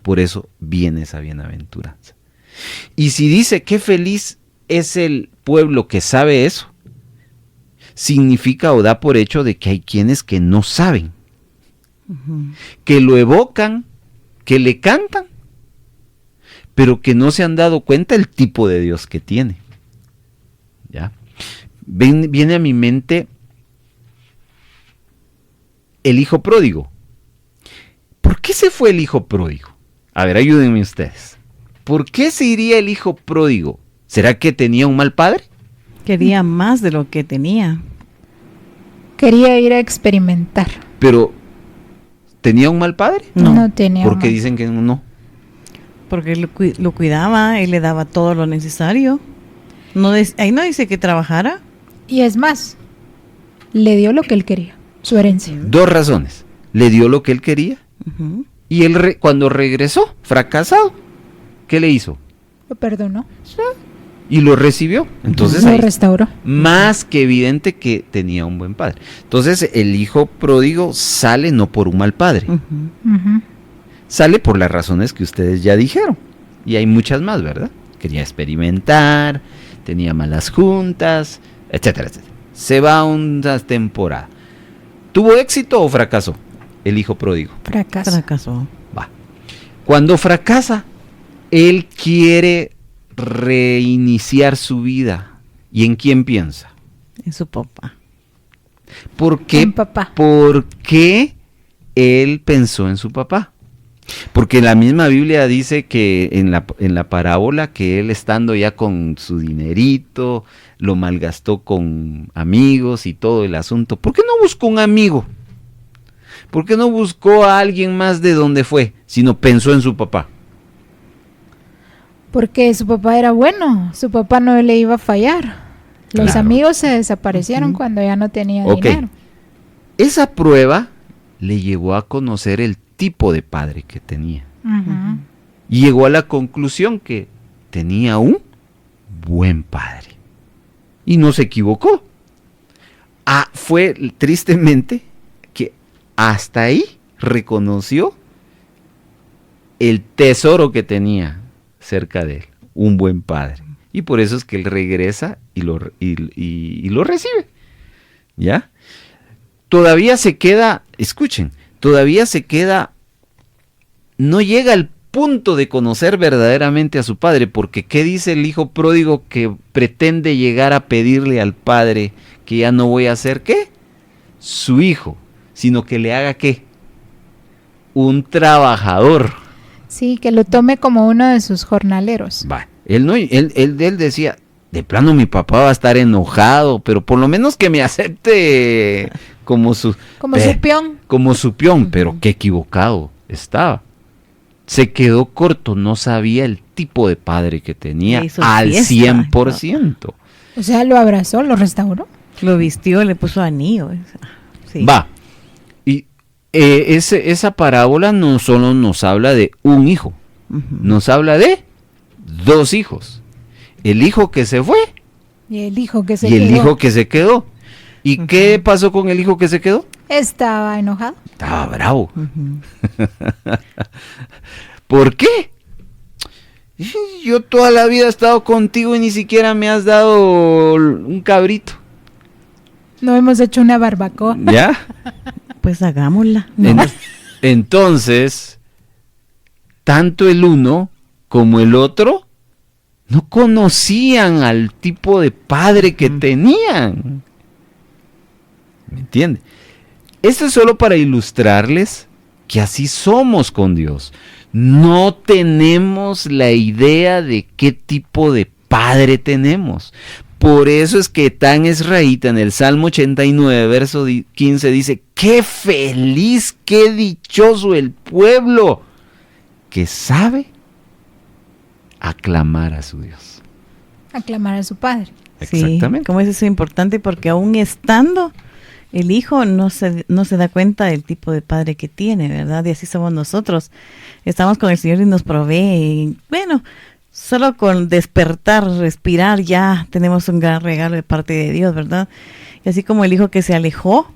Por eso viene esa bienaventuranza. Y si dice qué feliz es el pueblo que sabe eso, significa o da por hecho de que hay quienes que no saben, que lo evocan, que le cantan, pero que no se han dado cuenta el tipo de Dios que tiene. ¿Ya? Viene a mi mente el hijo pródigo. ¿Por qué se fue el hijo pródigo? A ver, ayúdenme ustedes. ¿Por qué se iría el hijo pródigo? ¿Será que tenía un mal padre? Quería más de lo que tenía. Quería ir a experimentar. Pero, ¿tenía un mal padre? No tenía. ¿Por qué dicen que no? Porque lo cuidaba, él le daba todo lo necesario. Ahí no dice que trabajara. Y es más, le dio lo que él quería, su herencia. Dos razones. Le dio lo que él quería. Uh-huh. Y él cuando regresó, fracasado, ¿qué le hizo? Lo perdonó. Y lo recibió. Entonces lo ahí, restauró. más que evidente que tenía un buen padre. Entonces el hijo pródigo sale no por un mal padre. Uh-huh. Sale por las razones que ustedes ya dijeron. Y hay muchas más, ¿verdad? Quería experimentar, tenía malas juntas, etcétera, etcétera. Se va una temporada. ¿Tuvo éxito o fracasó el hijo pródigo? Fracasó. Va. Cuando fracasa, él quiere reiniciar su vida. ¿Y en quién piensa? En su papá. ¿Por qué? En papá. ¿Por qué él pensó en su papá? Porque la misma Biblia dice que en la parábola que él estando ya con su dinerito, lo malgastó con amigos y todo el asunto. ¿Por qué no buscó un amigo? ¿Por qué no buscó a alguien más de donde fue, sino pensó en su papá? Porque su papá era bueno, su papá no le iba a fallar. Los amigos se desaparecieron cuando ya no tenía dinero. Esa prueba le llevó a conocer el tipo de padre que tenía. Y llegó a la conclusión que tenía un buen padre. Y no se equivocó. Fue tristemente que hasta ahí reconoció el tesoro que tenía cerca de él. un buen padre. Y por eso es que él regresa y lo recibe. ¿Ya? Todavía se queda, escuchen, no llega al punto de conocer verdaderamente a su padre, porque ¿qué dice el hijo pródigo que pretende llegar a pedirle al padre que ya no voy a ser qué? Su hijo, sino que le haga qué? Un trabajador. Sí, que lo tome como uno de sus jornaleros. Va, él decía, de plano mi papá va a estar enojado, pero por lo menos que me acepte como su peón. Como su peón, pero qué equivocado estaba. Se quedó corto, no sabía el tipo de padre que tenía al 100%. O sea, lo abrazó, lo restauró. Lo vistió, le puso anillo. Sí. Va. Y esa parábola no solo nos habla de un hijo, nos habla de 2 hijos. El hijo que se fue y el hijo que se quedó. ¿Y qué pasó con el hijo que se quedó? Estaba enojado. Estaba bravo. ¿Por qué? Yo toda la vida he estado contigo y ni siquiera me has dado un cabrito. No hemos hecho una barbacoa. ¿Ya? Pues hagámosla. ¿No? Entonces, tanto el uno como el otro no conocían al tipo de padre que tenían. ¿Me entiende? Esto es solo para ilustrarles que así somos con Dios. No tenemos la idea de qué tipo de padre tenemos. Por eso es que Etán Ezraíta en el Salmo 89, verso 15 dice, ¡qué feliz, qué dichoso el pueblo que sabe aclamar a su Dios! Aclamar a su padre. Exactamente. Sí, como es eso importante, porque aún estando el hijo no se da cuenta del tipo de padre que tiene, ¿verdad? Y así somos nosotros. Estamos con el Señor y nos provee. Y bueno, solo con despertar, respirar, ya tenemos un gran regalo de parte de Dios, ¿verdad? Y así como el hijo que se alejó,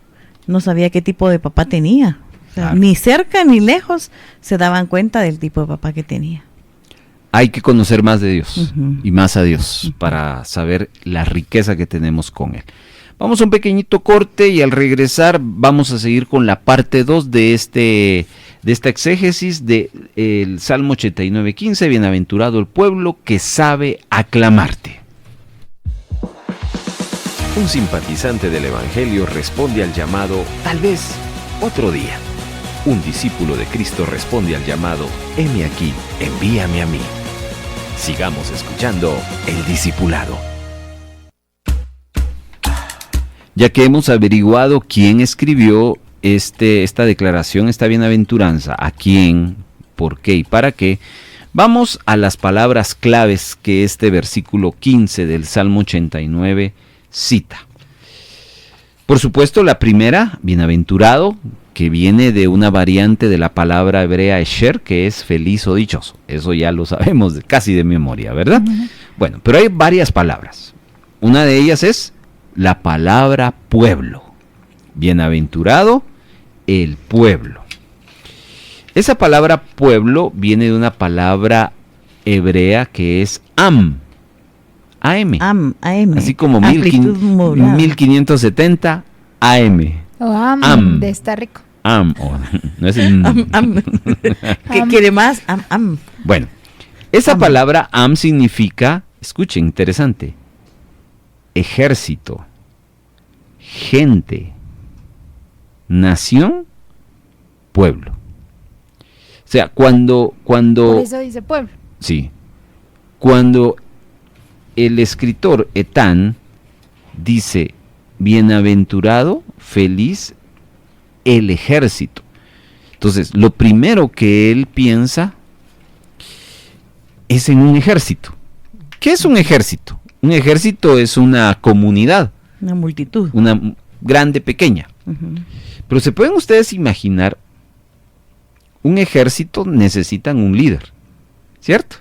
no sabía qué tipo de papá tenía. O sea, claro. Ni cerca ni lejos se daban cuenta del tipo de papá que tenía. Hay que conocer más de Dios y más a Dios para saber la riqueza que tenemos con Él. Vamos a un pequeñito corte y al regresar vamos a seguir con la parte 2 de esta exégesis del Salmo 89:15, bienaventurado el pueblo que sabe aclamarte. Un simpatizante del Evangelio responde al llamado, tal vez, otro día. Un discípulo de Cristo responde al llamado, heme aquí, envíame a mí. Sigamos escuchando El Discipulado. Ya que hemos averiguado quién escribió esta declaración, esta bienaventuranza, a quién, por qué y para qué, vamos a las palabras claves que este versículo 15 del Salmo 89 cita. Por supuesto, la primera, bienaventurado, que viene de una variante de la palabra hebrea esher, que es feliz o dichoso. Eso ya lo sabemos casi de memoria, ¿verdad? Bueno, pero hay varias palabras. Una de ellas es la palabra pueblo. Bienaventurado el pueblo. Esa palabra pueblo viene de una palabra hebrea que es am. AM. AM. Así como 1570 AM. O am, de estar rico. Am. No es ¿Qué quiere más? Am. Bueno, esa palabra am significa, escuchen, interesante, ejército, gente, nación, pueblo. O sea, cuando Por eso dice pueblo. Sí. Cuando el escritor Etán dice, bienaventurado, feliz, el ejército. Entonces, lo primero que él piensa es en un ejército. ¿Qué es un ejército? Un ejército es una comunidad. Una multitud. Una grande, pequeña. Pero ¿se pueden ustedes imaginar? Un ejército necesitan un líder, ¿cierto?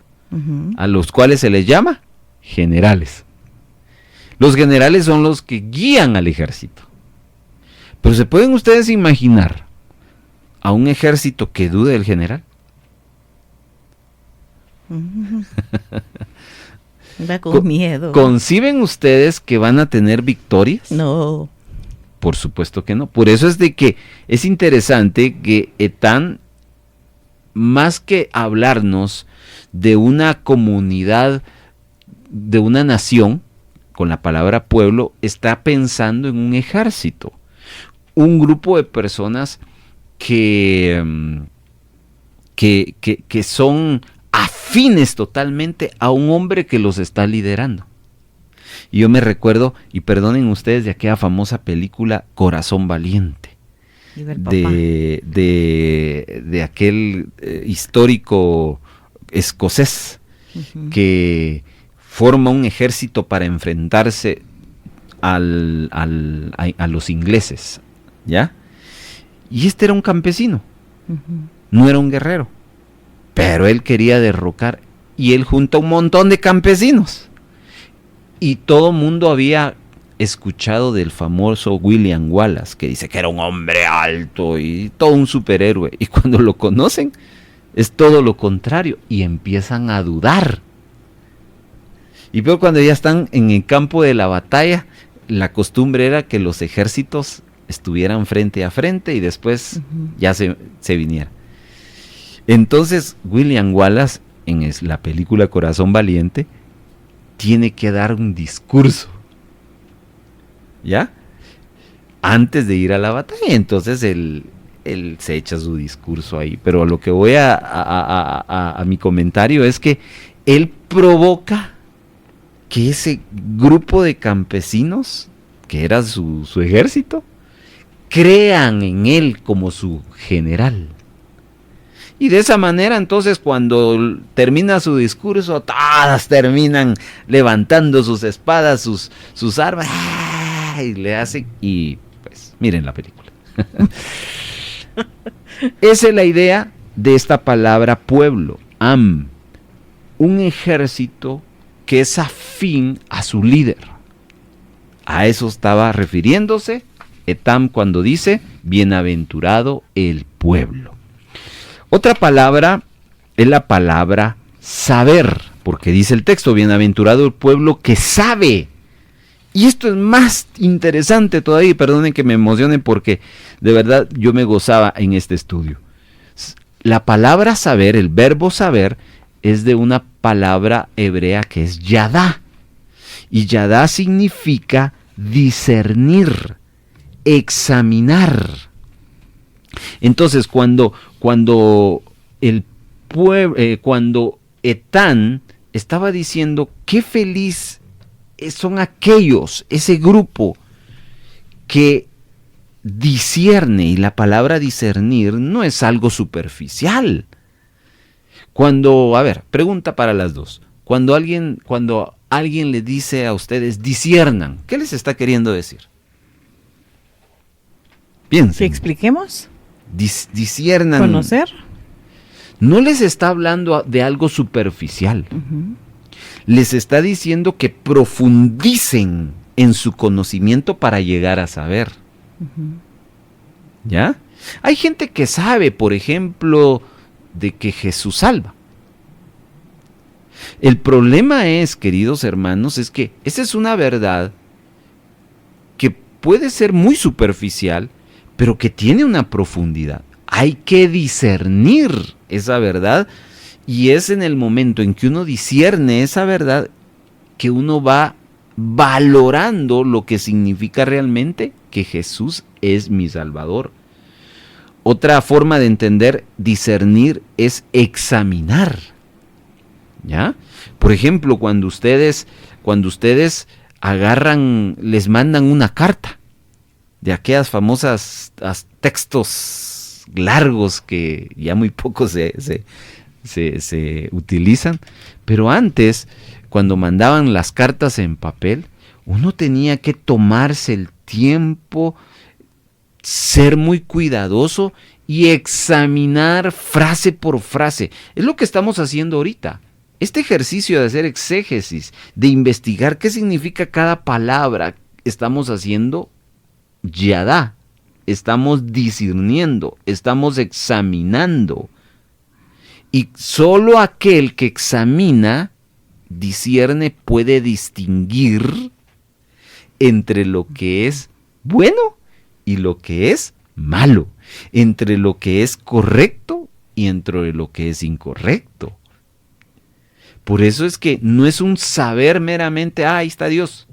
A los cuales se les llama generales. Los generales son los que guían al ejército. Pero ¿se pueden ustedes imaginar a un ejército que dude del general? Va con miedo. ¿Conciben ustedes que van a tener victorias? No. Por supuesto que no. Por eso es de que es interesante que Etán, más que hablarnos de una comunidad, de una nación, con la palabra pueblo, está pensando en un ejército, un grupo de personas que son afines totalmente a un hombre que los está liderando. Y yo me recuerdo, y perdonen ustedes, de aquella famosa película Corazón Valiente, de aquel histórico escocés que forma un ejército para enfrentarse a los ingleses, ¿ya? Y este era un campesino, no era un guerrero, pero él quería derrocar, y él junta un montón de campesinos, y todo mundo había escuchado del famoso William Wallace, que dice que era un hombre alto y todo un superhéroe, y cuando lo conocen es todo lo contrario, y empiezan a dudar. Y peor cuando ya están en el campo de la batalla, la costumbre era que los ejércitos estuvieran frente a frente y después ya se viniera. Entonces William Wallace, en la película Corazón Valiente, tiene que dar un discurso, ¿ya? Antes de ir a la batalla. Entonces él se echa su discurso ahí. Pero lo que voy a mi comentario es que él provoca que ese grupo de campesinos, que era su ejército, crean en él como su general. Y de esa manera, entonces, cuando termina su discurso, todas terminan levantando sus espadas, sus armas, y le hacen, y pues, miren la película. Esa es la idea de esta palabra pueblo, am, un ejército que es afín a su líder. A eso estaba refiriéndose Etam cuando dice, bienaventurado el pueblo. Otra palabra es la palabra saber, porque dice el texto, bienaventurado el pueblo que sabe. Y esto es más interesante todavía, y perdonen que me emocione porque de verdad yo me gozaba en este estudio. La palabra saber, el verbo saber, es de una palabra hebrea que es yadá. Y yadá significa discernir, examinar. Entonces, cuando Etán estaba diciendo qué feliz son aquellos, ese grupo que discierne, y la palabra discernir no es algo superficial. Cuando, a ver, pregunta para las dos. Cuando alguien le dice a ustedes disciernan, ¿qué les está queriendo decir? Piensen. ¿Que expliquemos? Disciernan. ¿Conocer? No les está hablando de algo superficial. Les está diciendo que profundicen en su conocimiento para llegar a saber. ¿Ya? Hay gente que sabe, por ejemplo, de que Jesús salva. El problema es, queridos hermanos, es que esa es una verdad que puede ser muy superficial, pero que tiene una profundidad. Hay que discernir esa verdad, y es en el momento en que uno discierne esa verdad que uno va valorando lo que significa realmente que Jesús es mi Salvador. Otra forma de entender discernir es examinar, ¿ya? Por ejemplo, cuando ustedes agarran, les mandan una carta de aquellas famosas textos largos que ya muy poco se utilizan, pero antes, cuando mandaban las cartas en papel, uno tenía que tomarse el tiempo, ser muy cuidadoso y examinar frase por frase. Es lo que estamos haciendo ahorita. Este ejercicio de hacer exégesis, de investigar qué significa cada palabra, estamos haciendo yadá, estamos discerniendo, estamos examinando. Y solo aquel que examina discierne, puede distinguir entre lo que es bueno y lo que es malo, entre lo que es correcto y entre lo que es incorrecto. Por eso es que no es un saber meramente, ahí está Dios,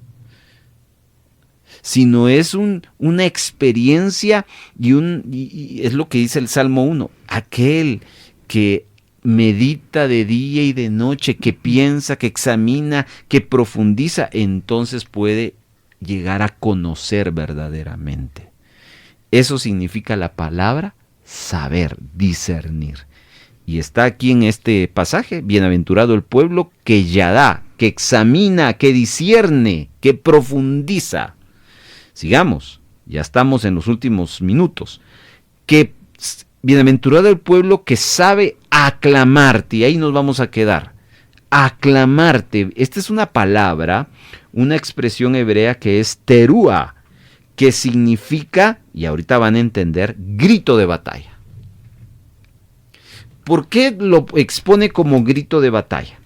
sino es una experiencia y es lo que dice el Salmo 1, aquel que medita de día y de noche, que piensa, que examina, que profundiza, entonces puede llegar a conocer verdaderamente. Eso significa la palabra saber, discernir. Y está aquí en este pasaje, bienaventurado el pueblo que yadá, que examina, que discierne, que profundiza. Sigamos, ya estamos en los últimos minutos. Que bienaventurado el pueblo que sabe aclamarte, y ahí nos vamos a quedar. Aclamarte, esta es una palabra, una expresión hebrea que es terúa, que significa, y ahorita van a entender, grito de batalla. ¿Por qué lo expone como grito de batalla?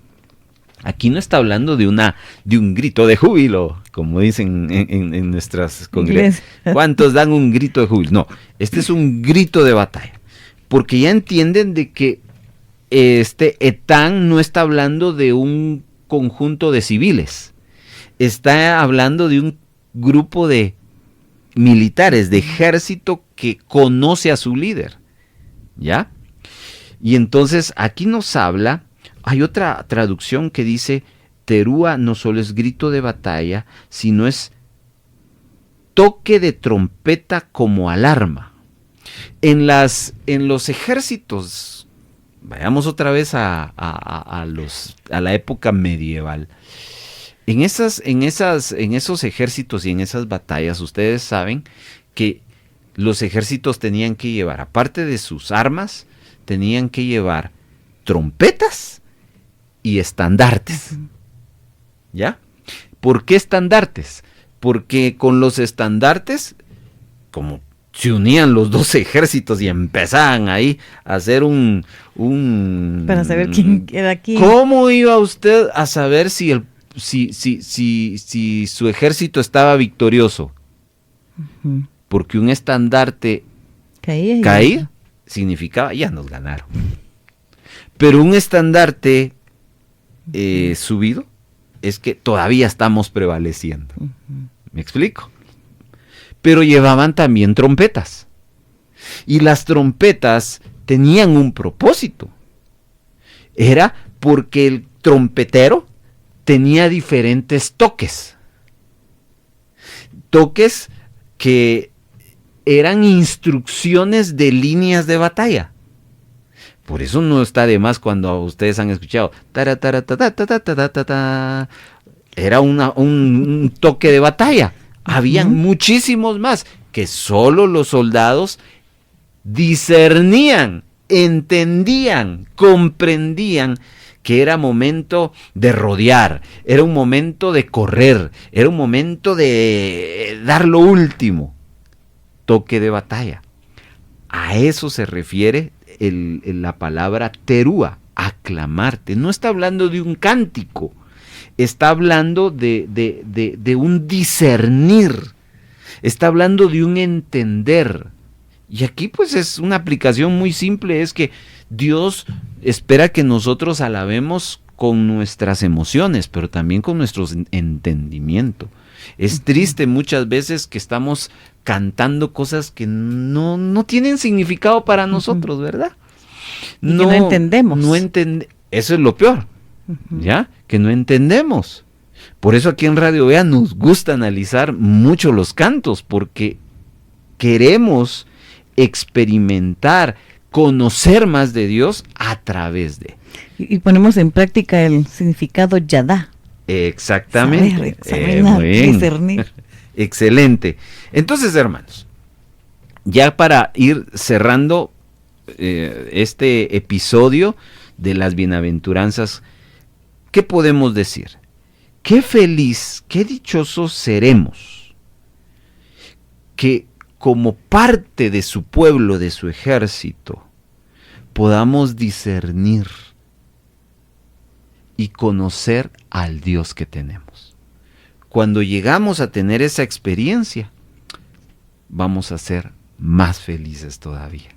Aquí no está hablando de un grito de júbilo, como dicen en nuestras congregaciones. ¿Cuántos dan un grito de júbilo? No, este es un grito de batalla, porque ya entienden de que Etán no está hablando de un conjunto de civiles, está hablando de un grupo de militares, de ejército que conoce a su líder, ¿ya? Y entonces aquí nos habla, hay otra traducción que dice, terúa no solo es grito de batalla, sino es toque de trompeta como alarma. En los ejércitos, vayamos otra vez a la época medieval, en esos ejércitos y en esas batallas, ustedes saben que los ejércitos tenían que llevar, aparte de sus armas, tenían que llevar trompetas y estandartes. ¿Ya? ¿Por qué estandartes? Porque con los estandartes, como se unían los dos ejércitos y empezaban ahí a hacer para saber quién era quién. ¿Cómo iba usted a saber si su ejército estaba victorioso? Uh-huh. Porque un estandarte caía significaba, ya nos ganaron. Pero un estandarte subido es que todavía estamos prevaleciendo. Uh-huh. ¿Me explico? Pero llevaban también trompetas. Y las trompetas tenían un propósito. Era porque el trompetero tenía diferentes toques. Toques que eran instrucciones de líneas de batalla. Por eso no está de más cuando ustedes han escuchado era un toque de batalla. Habían muchísimos más que solo los soldados discernían, entendían, comprendían que era momento de rodear, era un momento de correr, era un momento de dar lo último. Toque de batalla. A eso se refiere la palabra terúa, aclamarte. No está hablando de un cántico, está hablando de un discernir, está hablando de un entender. Y aquí pues es una aplicación muy simple, es que Dios espera que nosotros alabemos con nuestras emociones, pero también con nuestro entendimiento. Es triste muchas veces que estamos cantando cosas que no tienen significado para nosotros, ¿verdad? Y que no entendemos. Eso es lo peor, ¿ya? Que no entendemos. Por eso aquí en Radio Vea nos gusta analizar mucho los cantos, porque queremos experimentar, conocer más de Dios a través de. Y ponemos en práctica el significado yadá. Exactamente. Muy bien. Discernir. Excelente. Entonces, hermanos, ya para ir cerrando este episodio de las bienaventuranzas, ¿qué podemos decir? Qué feliz, qué dichosos seremos que como parte de su pueblo, de su ejército, podamos discernir y conocer al Dios que tenemos. Cuando llegamos a tener esa experiencia, vamos a ser más felices todavía.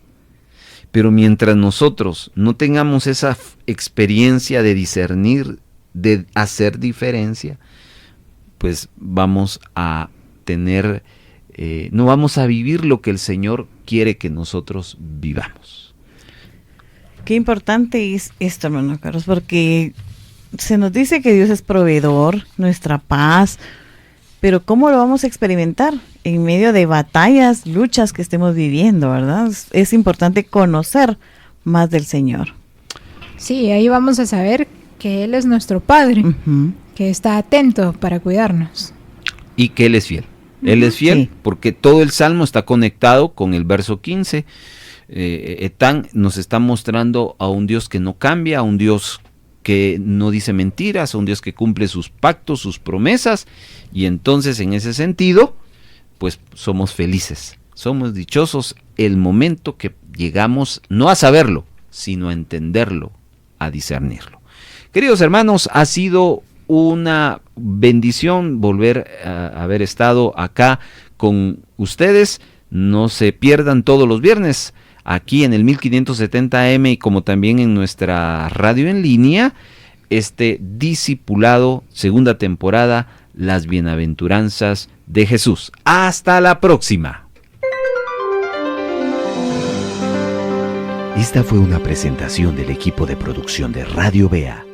Pero mientras nosotros no tengamos esa experiencia de discernir, de hacer diferencia, pues vamos a tener, no vamos a vivir lo que el Señor quiere que nosotros vivamos. Qué importante es esto, hermano Carlos, porque se nos dice que Dios es proveedor, nuestra paz, pero ¿cómo lo vamos a experimentar? En medio de batallas, luchas que estemos viviendo, ¿verdad? Es importante conocer más del Señor. Sí, ahí vamos a saber que Él es nuestro Padre, que está atento para cuidarnos. Y que Él es fiel. Él es fiel porque todo el Salmo está conectado con el verso 15. Etán nos está mostrando a un Dios que no cambia, a un Dios que no dice mentiras, a un Dios que cumple sus pactos, sus promesas, y entonces en ese sentido, pues somos felices, somos dichosos el momento que llegamos no a saberlo, sino a entenderlo, a discernirlo. Queridos hermanos, ha sido una bendición volver a haber estado acá con ustedes. No se pierdan todos los viernes aquí en el 1570 AM y como también en nuestra radio en línea, este discipulado, segunda temporada, las bienaventuranzas de Jesús. Hasta la próxima. Esta fue una presentación del equipo de producción de Radio Bea.